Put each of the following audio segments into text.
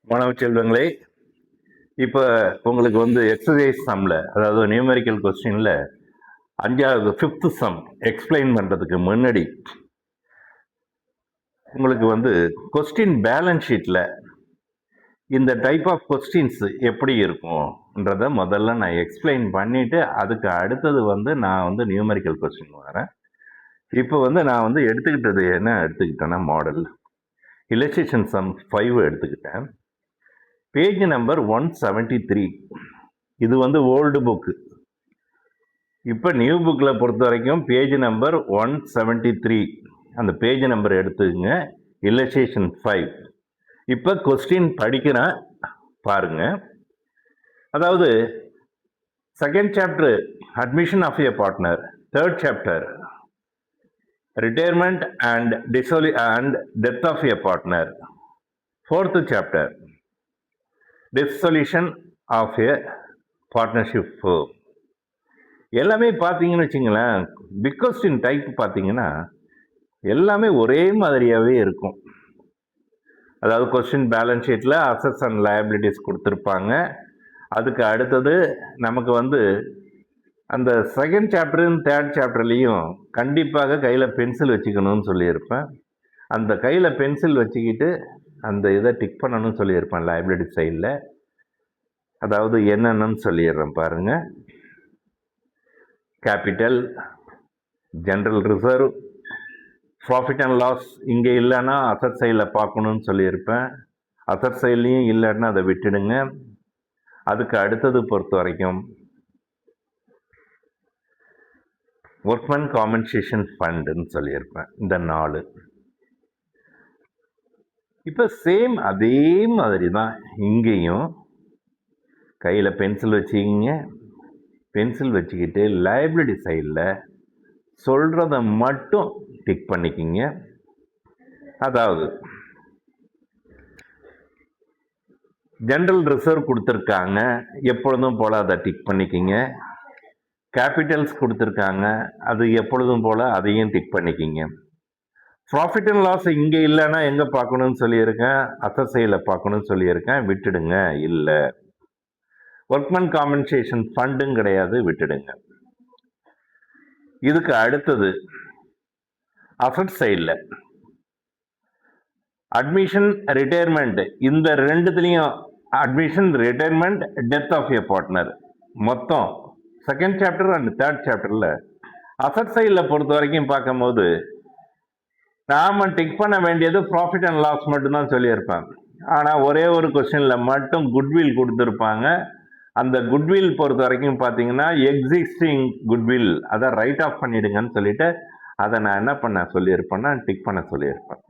மாணவ செல்வங்களே, இப்போ உங்களுக்கு வந்து எக்ஸசைஸ் சம்மில், அதாவது நியூமெரிக்கல் கொஸ்டினில் 5வது 5th சம் எக்ஸ்பிளைன் பண்ணுறதுக்கு முன்னாடி உங்களுக்கு வந்து கொஸ்டின் பேலன்ஸ் ஷீட்டில் இந்த டைப் ஆஃப் கொஸ்டின்ஸ் எப்படி இருக்கும்ன்றதை முதல்ல நான் எக்ஸ்பிளைன் பண்ணிவிட்டு அதுக்கு அடுத்தது வந்து நான் வந்து நியூமெரிக்கல் கொஸ்டின் வரேன். இப்போ வந்து நான் வந்து எடுத்துக்கிட்டது என்ன எடுத்துக்கிட்டேன்னா மாடல் இல்லஸ்ட்ரேஷன் சம் 5 எடுத்துக்கிட்டேன். Page number 173. இது வந்து ஓல்டு புக்கு. இப்போ நியூ புக்கில் பொறுத்த வரைக்கும் பேஜ் நம்பர் 173 அந்த பேஜ் நம்பர் எடுத்துக்கங்க. இல்லஸ்ட்ரேஷன் 5. இப்போ கொஸ்டின் படிக்கிறேன் பாருங்க. அதாவது second chapter admission of a partner, third chapter retirement and death of a partner, fourth chapter dissolution of a partnership firm. எல்லாமே பார்த்தீங்கன்னு வச்சுங்களேன், பிக் கொஸ்டின் டைப் பார்த்தீங்கன்னா எல்லாமே ஒரே மாதிரியாகவே இருக்கும். அதாவது கொஸ்டின் பேலன்ஸ் ஷீட்டில் அசட்ஸ் அண்ட் லயபிலிட்டிஸ் கொடுத்துருப்பாங்க. அதுக்கு அடுத்தது நமக்கு வந்து அந்த செகண்ட் சாப்டரும் தேர்ட் சாப்டர்லேயும் கண்டிப்பாக கையில் பென்சில் வச்சுக்கணும்னு சொல்லியிருப்பேன். அந்த கையில் பென்சில் வச்சுக்கிட்டு அந்த இதை டிக் பண்ணணும்னு சொல்லியிருப்பேன் லயபிலிட்டி சைடில். அதாவது என்னென்னு சொல்லிடுறேன் பாருங்க. Capital, general reserve, profit and loss இங்கே இல்லைன்னா அசட் சைடில் பார்க்கணும்னு சொல்லியிருப்பேன். அசட் சைட்லேயும் இல்லைன்னா அதை விட்டுடுங்க. அதுக்கு அடுத்தது பொறுத்த வரைக்கும் ஒர்க்மேன் காம்பன்சேஷன் ஃபண்டுன்னு சொல்லியிருப்பேன். இந்த 4 இப்போ சேம் அதே மாதிரி தான் இங்கேயும் கையில் பென்சில் வச்சுக்கிங்க. பென்சில் வச்சுக்கிட்டு லைபிலிட்டி சைடில் சொல்கிறத மட்டும் டிக் பண்ணிக்கிங்க. அதாவது ஜென்ரல் ரிசர்வ் கொடுத்துருக்காங்க, எப்பொழுதும் போல் அதை டிக் பண்ணிக்கிங்க. கேபிட்டல்ஸ் கொடுத்துருக்காங்க, அது எப்பொழுதும் போல் அதையும் டிக் பண்ணிக்கிங்க. ப்ராஃபிட் அண்ட் லாஸ் இங்கே இல்லைன்னா எங்கே பார்க்கணும்னு சொல்லியிருக்கேன், அசட் சைடில் பார்க்கணும்னு சொல்லியிருக்கேன், விட்டுடுங்க. இல்லை, ஒர்க்மேன் காம்பன்சேஷன் ஃபண்டும் கிடையாது, விட்டுடுங்க. இதுக்கு அடுத்தது அசட் சைடில் அட்மிஷன், ரிட்டையர்மெண்ட், இந்த ரெண்டுத்துலேயும் admission, retirement, death of a partner, மொத்தம் செகண்ட் சாப்டர் அண்ட் தேர்ட் சாப்டரில் அசட் சைடில் பொறுத்த வரைக்கும் பார்க்கும்போது நாம் டிக் பண்ண வேண்டியது ப்ராஃபிட் அண்ட் லாஸ் மட்டும்தான் சொல்லியிருப்பேன். ஆனால் ஒரே ஒரு கொஸ்டினில் மட்டும் குட்வில் கொடுத்துருப்பாங்க. அந்த குட்வில் பொறுத்த வரைக்கும் பார்த்தீங்கன்னா எக்ஸிஸ்டிங் குட்வில், அதை ரைட் ஆஃப் பண்ணிடுங்கன்னு சொல்லிட்டு அதை நான் என்ன பண்ண சொல்லியிருப்பேன்னா டிக் பண்ண சொல்லியிருப்பேன்.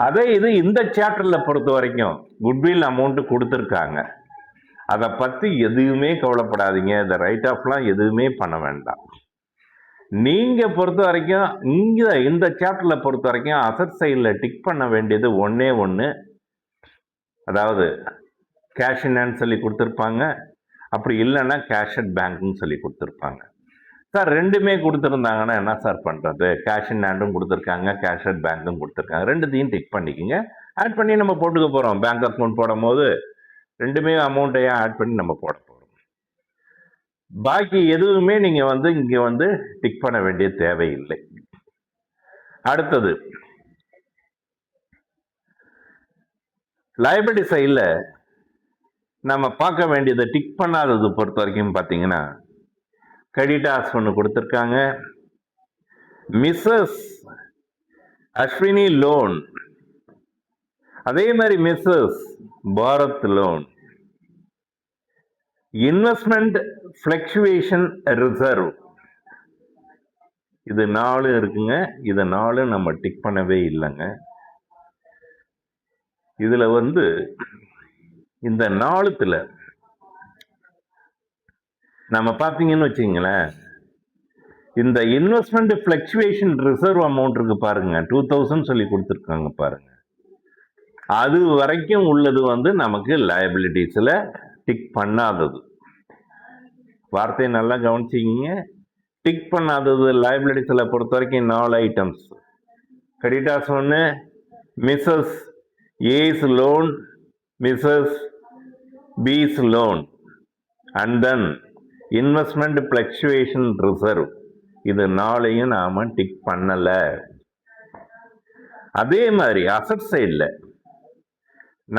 அதே இது இந்த சாப்டரில் பொறுத்த வரைக்கும் குட்வில் அமௌண்ட்டு கொடுத்துருக்காங்க. அதை பற்றி எதுவுமே கவலைப்படாதீங்க. இந்த ரைட் ஆஃப்லாம் எதுவுமே பண்ண வேண்டாம். நீங்கள் பொறுத்த வரைக்கும் இங்கே இந்த சாப்டரில் பொறுத்த வரைக்கும் அசட் சைடில் டிக் பண்ண வேண்டியது ஒன்றே ஒன்று, அதாவது கேஷ் இன் ஹேண்ட் சொல்லி கொடுத்துருப்பாங்க. அப்படி இல்லைன்னா கேஷ் அட் பேங்க்னு சொல்லி கொடுத்துருப்பாங்க. சார் ரெண்டுமே கொடுத்துருந்தாங்கன்னா என்ன சார் பண்ணுறது? கேஷ் இன் ஹேண்டும் கொடுத்துருக்காங்க, கேஷ் அட் பேங்க்கும் கொடுத்துருக்காங்க. ரெண்டுத்தையும் டிக் பண்ணிக்கோங்க. ஆட் பண்ணி நம்ம போட்டுக்க போகிறோம். பேங்க் அக்கௌண்ட் போடும் போது ரெண்டுமே அமௌண்ட்டையும் ஆட் பண்ணி நம்ம போட போகிறோம். பாக்கி எதுவுமே நீங்கள் வந்து இங்கே வந்து டிக் பண்ண வேண்டிய தேவையில்லை. அடுத்தது லைபிலிட்டி சைடில் நம்ம பார்க்க வேண்டியதை டிக் பண்ணாதது பொறுத்த வரைக்கும் பார்த்தீங்கன்னா கிரெடிட்டார்ஸ் ஒன்று கொடுத்துருக்காங்க, மிஸ்ஸஸ் அஸ்வினி லோன், அதே மாதிரி Mrs Bharat loan, investment fluctuation reserve, இது 4 இருக்குங்க. இது 4 நம்ம டிக் பண்ணவே இல்லைங்க. இதில் வந்து இந்த 4த்துல நம்ம பார்த்தீங்கன்னு வச்சிங்களேன், இந்த இன்வெஸ்ட்மெண்ட் ஃப்ளக்சுவேஷன் ரிசர்வ் அமௌண்ட் இருக்கு பாருங்க, 2000 சொல்லி கொடுத்துருக்காங்க பாருங்க. அது வரைக்கும் உள்ளது வந்து நமக்கு லயபிலிட்டிஸில் டிக் பண்ணாதது. வார்த்தையை நல்லா கவனிச்சிக்கிங்க. டிக் பண்ணாதது லயபிலிட்டிஸில் பொறுத்த வரைக்கும் 4 ஐட்டம்ஸ். கிரெடிட்டார்ஸ் ஒன்று, Mrs A's loan, Mrs B's loan and then investment fluctuation reserve. இது நாளையும் நாம டிக் பண்ணல. அதே மாதிரி அசட் சைடில்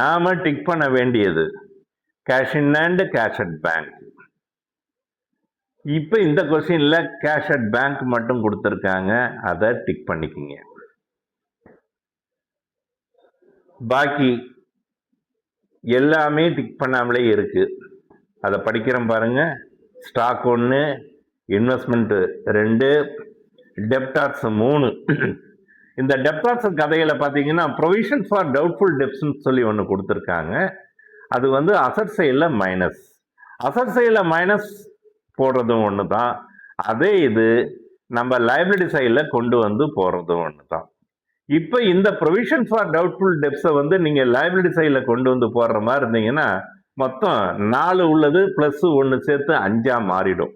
நாம டிக் பண்ண வேண்டியது cash in and cash at bank. இப்போ இந்த கொஸ்டின்ல கேஷ் அட் பேங்க் மட்டும் கொடுத்துருக்காங்க, அதை டிக் பண்ணிக்கிங்க. பாக்கி எல்லாமே டிக் பண்ணாமலே இருக்கு, அதை படிக்கிறோம் பாருங்க. Stock 1, investment 2, debtors 3. இந்த டெப்டார்ஸ் கதையில பார்த்தீங்கன்னா ப்ரொவிஷன் ஃபார் டவுட்ஃபுல் டெப்ட்ஸ்ன்னு சொல்லி ஒன்று கொடுத்துருக்காங்க. அது வந்து அசட் சைடில் மைனஸ். அசட் சைடில் மைனஸ் போடுறதும் ஒன்று தான், அதே இது நம்ம லைபிலிட்டி சைடில் கொண்டு வந்து போடுறதும் ஒன்று தான். இப்போ இந்த ப்ரொவிஷன் ஃபார் டவுட்ஃபுல் டெப்ட்ஸை வந்து நீங்கள் லைபிலிட்டி சைடில் கொண்டு வந்து போடுற மாதிரி இருந்தீங்கன்னா மொத்தம் 4 உள்ளது ப்ளஸ் 1 சேர்த்து 5 மாறிடும்.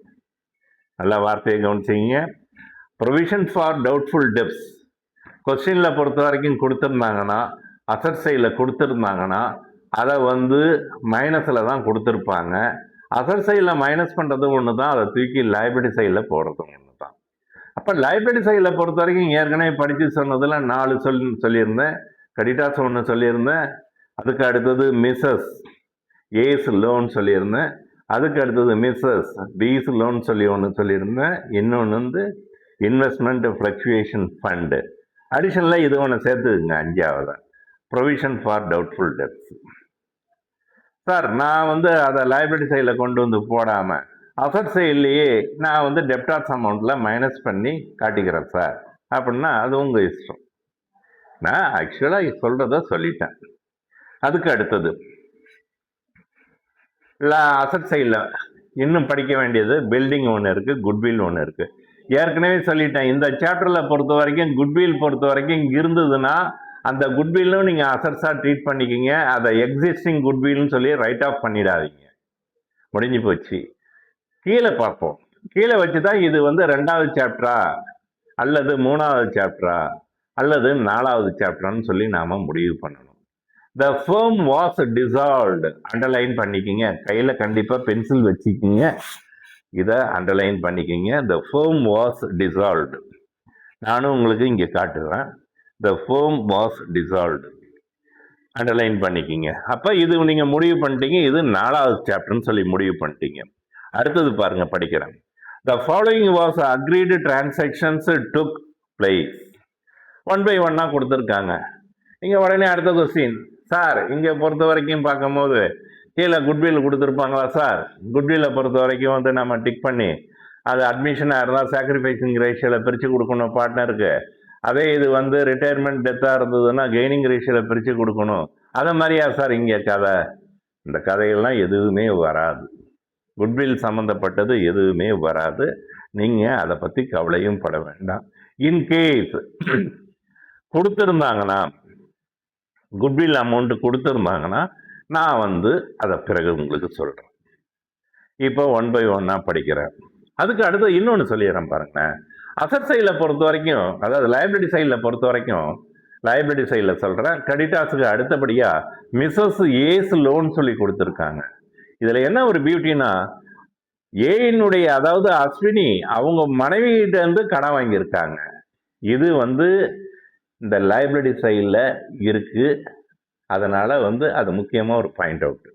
நல்ல வார்த்தையை கவனிச்சிங்க. ப்ரொவிஷன் ஃபார் டவுட்ஃபுல் டெப்ட்ஸ் கொஸ்டினில் பொறுத்த வரைக்கும் கொடுத்துருந்தாங்கன்னா, அசட் சைடில் கொடுத்துருந்தாங்கன்னா அதை வந்து மைனஸில் தான் கொடுத்துருப்பாங்க. அசட் சைடில் மைனஸ் பண்ணுறது ஒன்று தான், அதை தூக்கி லைபிலிட்டி சைடில் போடுறது ஒன்று தான். அப்போ லைபிலிட்டி சைடில் பொறுத்த வரைக்கும் ஏற்கனவே படித்து சொன்னதில் 4 சொல்லியிருந்தேன். கிரெடிட்டார்ஸ் 1 சொல்லியிருந்தேன், அதுக்கு அடுத்தது மிஸ்ஸஸ் ஏஸ் லோன் சொல்லியிருந்தேன், அதுக்கு அடுத்தது மிஸ்ஸஸ் பீஸ் லோன் சொல்லி ஒன்று சொல்லியிருந்தேன், இன்னொன்று வந்து இன்வெஸ்ட்மெண்ட் ஃப்ளக்சுவேஷன் ஃபண்டு. அடிஷனலாக இது ஒன்று சேர்த்துக்குங்க 5வது provision for doubtful debts. Sir நான் வந்து அதை லைபிலிட்டி சைடில் கொண்டு வந்து போடாமல் அசட் சைட்லேயே நான் வந்து டெப்டார்ஸ் அமௌண்ட்டில் மைனஸ் பண்ணி காட்டிக்கிறேன் சார் அப்படின்னா அது உங்கள் இஷ்டம். நான் ஆக்சுவலாக சொல்கிறத சொல்லிட்டேன். அதுக்கு அடுத்தது அசட் சைடில் இன்னும் படிக்க வேண்டியது பில்டிங் ஒன்று இருக்குது, குட்வில் ஒன்று இருக்குது. ஏற்கனவே சொல்லிட்டேன், இந்த சாப்டரில் பொறுத்த வரைக்கும் குட்வில் பொறுத்த வரைக்கும் இருந்ததுன்னா அந்த குட்வில்லும் நீங்கள் அசட்ஸாக ட்ரீட் பண்ணிக்கிங்க. அதை எக்ஸிஸ்டிங் குட்வில்னு சொல்லி ரைட் ஆஃப் பண்ணிடாதீங்க. முடிஞ்சு போச்சு. கீழே பார்ப்போம். கீழே வச்சு தான் இது வந்து 2வது சாப்டரா அல்லது 3வது சாப்டரா அல்லது 4வது சாப்டரான்னு சொல்லி நாம் முடிவு பண்ணணும். த ஃபர்ம் வாஸ் டிசால்வ்டு அண்டர்லைன் பண்ணிக்கிங்க. கையில் கண்டிப்பாக பென்சில் வச்சுக்கிங்க, இதை அண்டர்லைன் பண்ணிக்கிங்க. த ஃபர்ம் வாஸ் டிசால்வ்டு. நானும் உங்களுக்கு இங்கே காட்டுறேன். த ஃபர்ம் வாஸ் டிசால்வ்டு அண்டர்லைன் பண்ணிக்கிங்க. அப்போ இது நீங்கள் முடிவு பண்ணிட்டீங்க, இது 4வது சாப்டர்னு சொல்லி முடிவு பண்ணிட்டீங்க. அடுத்தது பாருங்க, படிக்கிறேன். The following was agreed transactions took place. 1 by 1 கொடுத்துருக்காங்க. இங்கே உடனே அடுத்த கொஸ்டின், சார் இங்கே பொறுத்த வரைக்கும் பார்க்கும்போது கீழே குட்வில் கொடுத்துருப்பாங்களா சார்? குட்வில்லை பொறுத்த வரைக்கும் வந்து நம்ம டிக் பண்ணி அது அட்மிஷனாக இருந்தால் சாக்ரிஃபைசிங் ரேஷியோவில் பிரித்து கொடுக்கணும் பார்ட்னருக்கு. அதே இது வந்து ரிட்டையர்மெண்ட் டெத்தாக இருந்ததுன்னா கெய்னிங் ரேஷியோவில் பிரித்து கொடுக்கணும். அதை மாதிரியா சார் இங்கே கதை? இந்த கதைகள்லாம் எதுவுமே வராது. குட்வில் சம்மந்தப்பட்டது எதுவுமே வராது. நீங்கள் அதை பற்றி கவலையும் பட வேண்டாம். இன்கேஸ் கொடுத்துருந்தாங்கன்னா, குட்வில் அமௌண்ட்டு கொடுத்துருந்தாங்கன்னா நான் வந்து அதை பிறகு உங்களுக்கு சொல்கிறேன். இப்போ 1 by 1 படிக்கிறேன். அதுக்கு அடுத்து இன்னொன்று சொல்லிடுறேன் பாருங்களேன். அசட் சைடில் பொறுத்த வரைக்கும், அதாவது லைபிலிட்டி சைடில் பொறுத்த வரைக்கும், லைபிலிட்டி சைடில் சொல்கிறேன், கிரெடிட்டார்ஸுக்கு அடுத்தபடியாக மிஸ்ஸஸ் ஏஸ் லோன் சொல்லி கொடுத்துருக்காங்க. இதில் என்ன ஒரு பியூட்டினா, ஏயினுடைய அதாவது அஸ்வினி அவங்க மனைவிகிட்ட இருந்து கடன் வாங்கியிருக்காங்க. இது வந்து இந்த லைபிலிட்டி சைடில் இருக்குது. அதனால் வந்து அது முக்கியமாக ஒரு பாயிண்ட் அவுட்.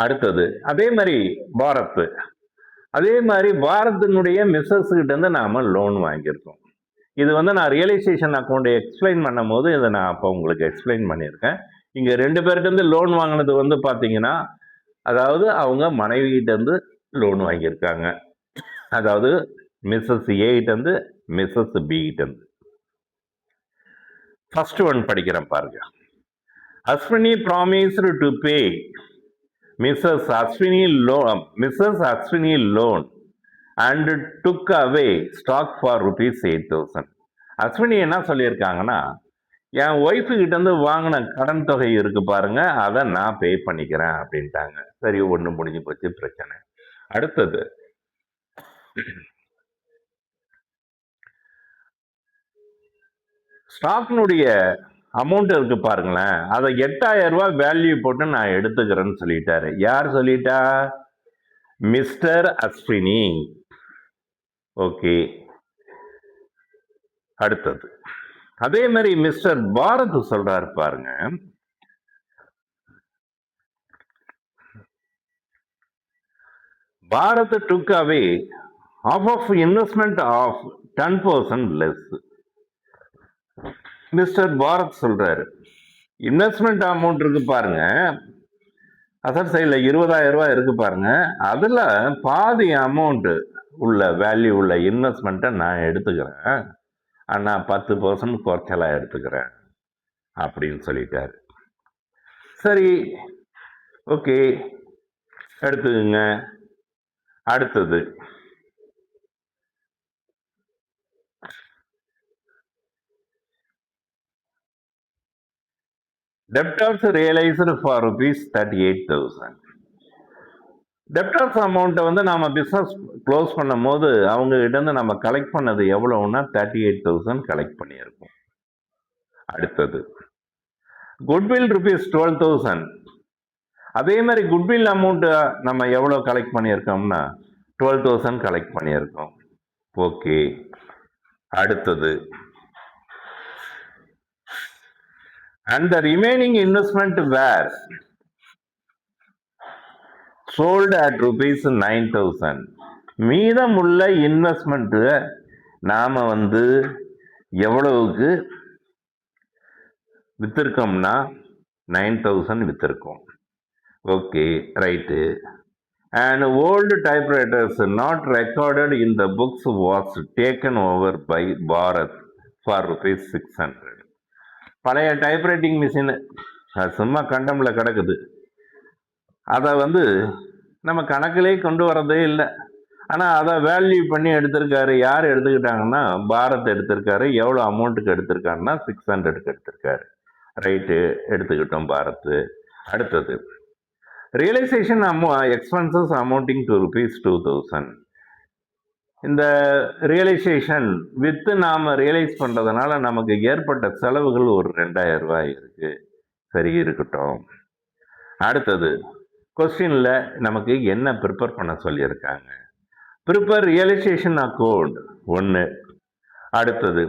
அடுத்தது அதே மாதிரி பாரத், அதே மாதிரி பாரத்தினுடைய மிஸ்ஸஸ் கிட்ட இருந்து நாம் லோன் வாங்கியிருக்கோம். இது வந்து நான் ரியலைசேஷன் அக்கௌண்ட்டை எக்ஸ்பிளைன் பண்ணும் போது இதை நான் அப்போ உங்களுக்கு எக்ஸ்பிளைன் பண்ணியிருக்கேன். இங்கே 2 பேர்கிட்ட லோன் வாங்கினது வந்து பார்த்தீங்கன்னா, அதாவது அவங்க மனைவிகிட்டேருந்து லோன் வாங்கியிருக்காங்க. அதாவது மிஸ்ஸஸ் ஏகிட்டேருந்து மிஸ்ஸஸ் பிகிட்டேருந்து. ஃபர்ஸ்ட் ஒன் படிக்கிறேன் பாருங்க. Ashwini promised to pay Mrs. Ashwini loan and took away stock for ₹8,000. Ashwini என்ன சொல்லியிருக்காங்கன்னா, என் ஒய்ஃபு கிட்ட இருந்து வாங்கின கடன் தொகை இருக்கு பாருங்க, அதை நான் பே பண்ணிக்கிறேன் அப்படின்ட்டாங்க. சரி, ஒன்று முடிஞ்சு போச்சு பிரச்சனை. அடுத்தது ஸ்டாக்னுடைய அமௌண்ட் இருக்கு பாருங்களேன், அதை 8000 ரூபாய் வேல்யூ போட்டு நான் எடுத்துக்கிறேன்னு சொல்லிட்டாரு. யார் சொல்லிட்டா? மிஸ்டர் அஸ்வினி. ஓகே, அடுத்தது அதே மாதிரி மிஸ்டர் பாரத் சொல்றாரு பாருங்க. Bharat took away half of investment of 10% less. Mister Bharat சொல்றாரு, இன்வெஸ்ட்மெண்ட் அமௌண்ட் இருக்கு பாருங்க, அசட் சைடில் 20,000 ரூபாய் இருக்கு பாருங்க, அதுல பாதி அமௌண்ட் உள்ள வேல்யூ உள்ள இன்வெஸ்ட்மெண்ட்டை நான் எடுத்துக்கிறேன், ஆனா 10% குறைச்சலா எடுத்துக்கிறேன் அப்படின்னு சொல்லிட்டாரு. சரி, ஓகே, எடுத்துக்கங்க. அடுத்தது debtors realized for rupees 38,000. Debtors அமௌண்ட்டை வந்து நாம பிஸ்னஸ் க்ளோஸ் பண்ணும் போது அவங்க கிட்ட இருந்து நம்ம கலெக்ட் பண்ணது எவ்வளவுன்னா 38,000 கலெக்ட் பண்ணியிருக்கோம். அடுத்தது குட்வில் rupees 12,000. அதே மாதிரி குட்வில் அமௌண்ட் நம்ம எவ்வளோ கலெக்ட் பண்ணியிருக்கோம்னா 12,000 கலெக்ட் பண்ணியிருக்கோம். ஓகே, அடுத்தது and the remaining investment were sold at rupees 9,000. மீதமுள்ள இன்வெஸ்ட்மெண்ட் நாம வந்து எவ்வளவுக்கு வித்திருக்கோம்னா 9,000 வித்திருக்கோம். Okay, right. And old typewriters not recorded in the books was taken over by Bharat for rupees 600. பழைய டைப்ரைட்டிங் மிஷின் சும்மா கண்டம்ல கிடக்குது, அதை வந்து நம்ம கணக்கிலே கொண்டு வரதே இல்லை. ஆனால் அதை வேல்யூ பண்ணி எடுத்திருக்காரு. யார் எடுத்துக்கிட்டாங்கன்னா பாரத் எடுத்திருக்காரு. எவ்வளோ அமௌண்ட்டுக்கு எடுத்திருக்காருன்னா 600க்கு எடுத்திருக்காரு. ரைட்டு, எடுத்துக்கிட்டோம் பாரத். அடுத்தது realisation expenses amounting to rupees 2,000. இந்த ரியலைசேஷன் வித்து நாம ரியலைஸ் பண்றதுனால நமக்கு ஏற்பட்ட செலவுகள் ஒரு 2,000 ரூபாய் இருக்கு. சரி, இருக்கட்டும். அடுத்தது கொஸ்டின்ல நமக்கு என்ன ப்ரிப்பேர் பண்ண சொல்லியிருக்காங்க? Prepare realisation account 1. அடுத்தது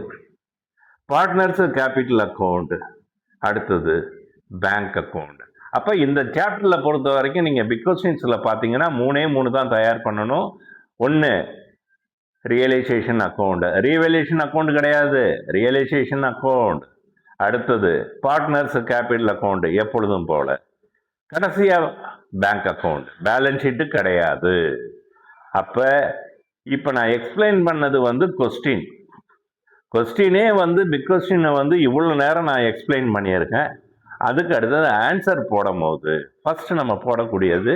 பார்ட்னர்ஸ் கேபிட்டல் அக்கௌண்ட். அடுத்தது பேங்க் அக்கௌண்ட். அப்போ இந்த சாப்டர்ல பொறுத்த வரைக்கும் நீங்க பிக் கொஸ்டின்ஸ்ல பார்த்தீங்கன்னா 3 தான் தயார் பண்ணணும். 1 ரியலைசேஷன் அக்கௌண்ட், ரீவேல்யூஷன் அக்கௌண்ட் கிடையாது, ரியலைசேஷன் அக்கௌண்ட். அடுத்தது பார்ட்னர்ஸ் கேபிட்டல் அக்கௌண்ட் எப்பொழுதும் போல. கடைசியா பேங்க் அக்கௌண்ட், பேலன்ஸ் ஷீட்டு கிடையாது. அப்ப இப்ப நான் எக்ஸ்பிளைன் பண்ணது வந்து கொஸ்டினே வந்து பிக் கொஸ்டினை வந்து இவ்வளவு நேரம் நான் எக்ஸ்பிளைன் பண்ணியிருக்கேன். அதுக்கு அடுத்தது ஆன்சர் போடும் போது ஃபர்ஸ்ட் நம்ம போடக்கூடியது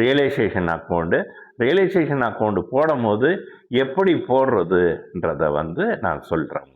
ரியலைசேஷன் அக்கௌண்ட். ரியலைசேஷன் அக்கௌண்ட் போடும் போது எப்படி போடுறதுன்றதை வந்து நான் சொல்றேன்.